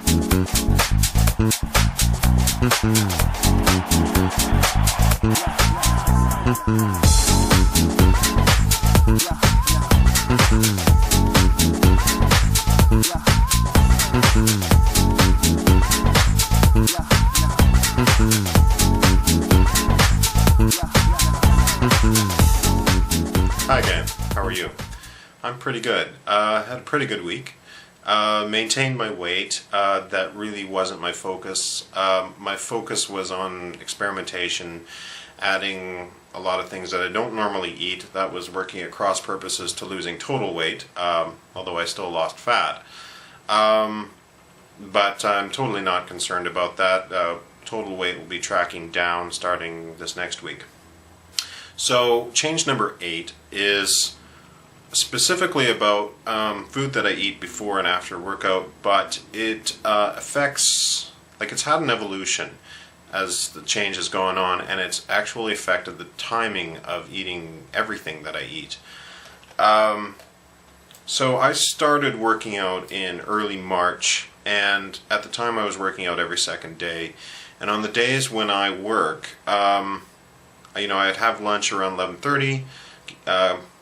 Hi again, how are you? I'm pretty good. Had a pretty good week. Maintained my weight. That really wasn't my focus. My focus was on experimentation, adding a lot of things that I don't normally eat. That was working at cross purposes to losing total weight, although I still lost fat. But I'm totally not concerned about that. Total weight will be tracking down starting this next week. So change number 8 is specifically about food that I eat before and after workout, but it affects, like, it's had an evolution as the change has gone on, and it's actually affected the timing of eating everything that I eat. So I started working out in early March, and at the time I was working out every second day, and on the days when I work, I'd have lunch around 11:30.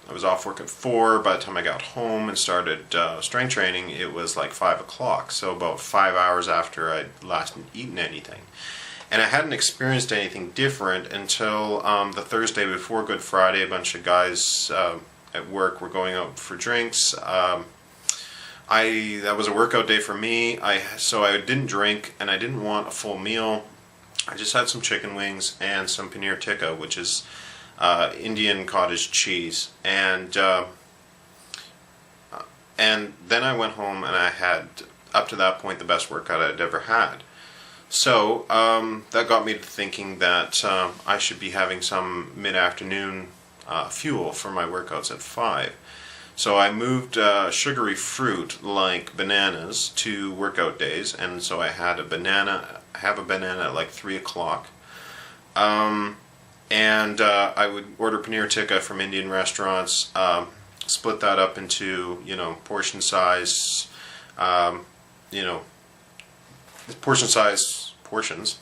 I was off work at 4. By the time I got home and started strength training, it was like 5 o'clock. So about 5 hours after I'd last eaten anything. And I hadn't experienced anything different until the Thursday before Good Friday. A bunch of guys at work were going out for drinks. That was a workout day for me. So I didn't drink, and I didn't want a full meal. I just had some chicken wings and some paneer tikka, which is Indian cottage cheese, and then I went home and I had, up to that point, the best workout I'd ever had. So that got me to thinking that I should be having some mid-afternoon fuel for my workouts at 5. So I moved sugary fruit like bananas to workout days, and so I had a banana. I have a banana at like 3 o'clock. And I would order paneer tikka from Indian restaurants, split that up into, portion size, portions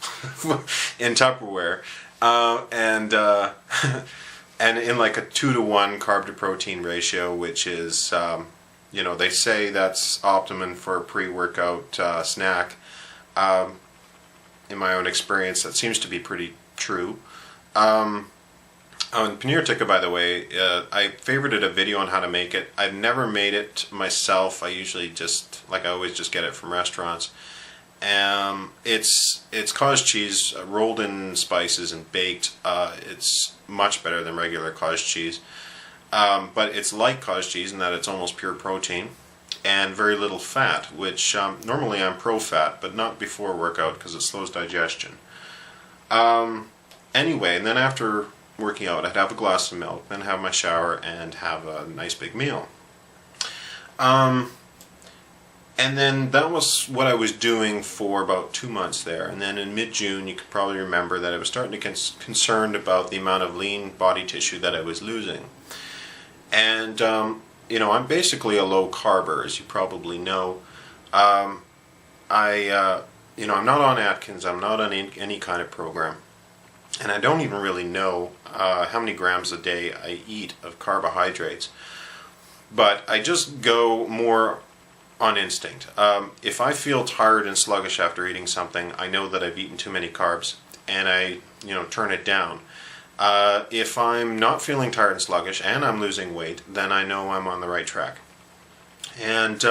in Tupperware, and in like a 2-to-1 carb to protein ratio, which is, they say that's optimum for a pre-workout snack. In my own experience, that seems to be pretty true. On paneer tikka, by the way, I favorited a video on how to make it. I've never made it myself. I usually I always just get it from restaurants. It's cottage cheese rolled in spices and baked. It's much better than regular cottage cheese. But it's like cottage cheese in that it's almost pure protein and very little fat, which normally I'm pro-fat, but not before workout because it slows digestion. Anyway, and then after working out, I'd have a glass of milk, then have my shower, and have a nice big meal. And then that was what I was doing for about 2 months there. And then in mid-June, you could probably remember that I was starting to get concerned about the amount of lean body tissue that I was losing. And, I'm basically a low carber, as you probably know. I'm not on Atkins, I'm not on any kind of program. And I don't even really know how many grams a day I eat of carbohydrates. But I just go more on instinct. If I feel tired and sluggish after eating something, I know that I've eaten too many carbs, and I, turn it down. If I'm not feeling tired and sluggish, and I'm losing weight, then I know I'm on the right track. And,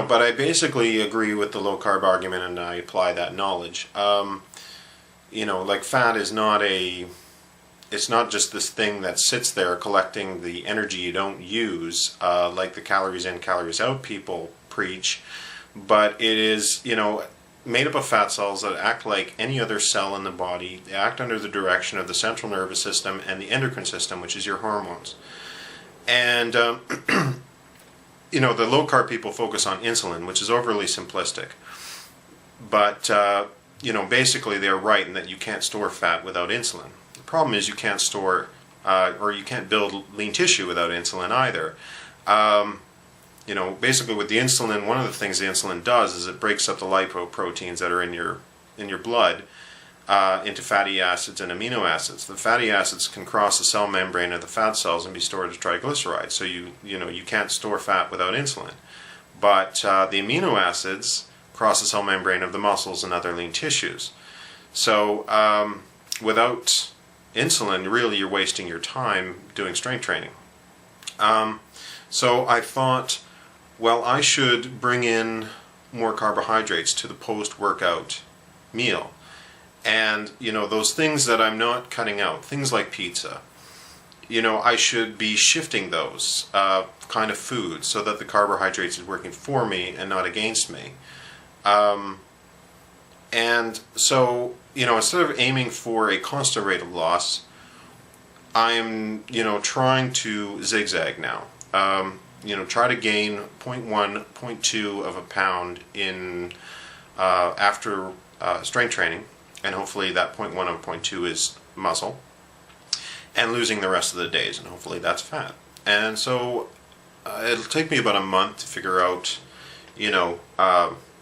but I basically agree with the low carb argument, and I apply that knowledge. Like fat is it's not just this thing that sits there collecting the energy you don't use, like the calories in, calories out people preach, but it is, made up of fat cells that act like any other cell in the body. They act under the direction of the central nervous system and the endocrine system, which is your hormones. And, the low carb people focus on insulin, which is overly simplistic. But, basically they're right in that you can't store fat without insulin. The problem is you can't store, or you can't build lean tissue without insulin either. basically with the insulin, one of the things the insulin does is it breaks up the lipoproteins that are in your blood into fatty acids and amino acids. The fatty acids can cross the cell membrane of the fat cells and be stored as triglycerides. So you can't store fat without insulin. But the amino acids cross the cell membrane of the muscles and other lean tissues. So without insulin, really you're wasting your time doing strength training. So I thought, well, I should bring in more carbohydrates to the post-workout meal. And, those things that I'm not cutting out, things like pizza, I should be shifting those kind of foods so that the carbohydrates is working for me and not against me. And so, instead of aiming for a constant rate of loss, I'm, trying to zigzag now. Try to gain 0.1, 0.2 of a pound in after strength training, and hopefully that 0.1 of 0.2 is muscle, and losing the rest of the days, and hopefully that's fat. And so it'll take me about a month to figure out,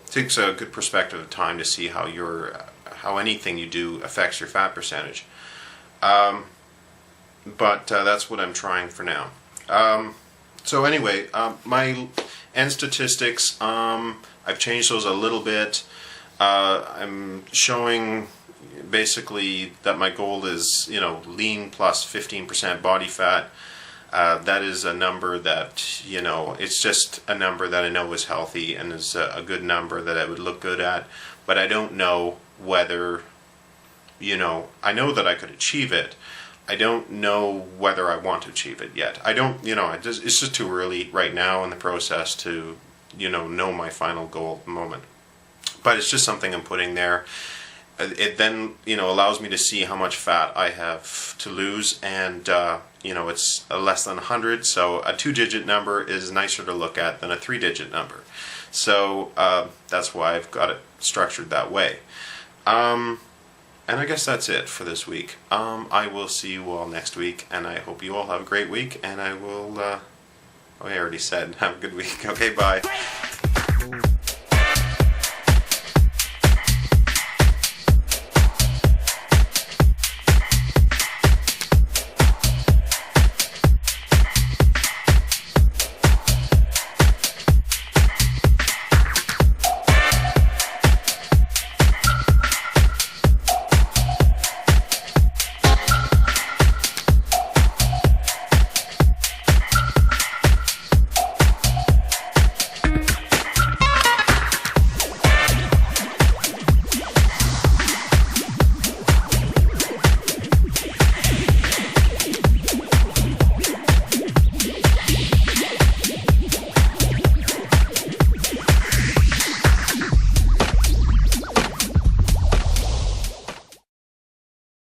takes a good perspective of time to see how anything you do affects your fat percentage. But that's what I'm trying for now. So anyway, my end statistics, I've changed those a little bit. I'm showing basically that my goal is, lean plus 15% body fat. That is a number that, it's just a number that I know is healthy and is a good number that I would look good at. But I don't know whether, I know that I could achieve it. I don't know whether I want to achieve it yet. I don't, it's just too early right now in the process to, know my final goal at the moment. But it's just something I'm putting there. It then, allows me to see how much fat I have to lose, and, it's less than 100, so a 2-digit number is nicer to look at than a 3-digit number. So that's why I've got it structured that way. And I guess that's it for this week. I will see you all next week, and I hope you all have a great week, and I will, I already said, have a good week. Okay, bye.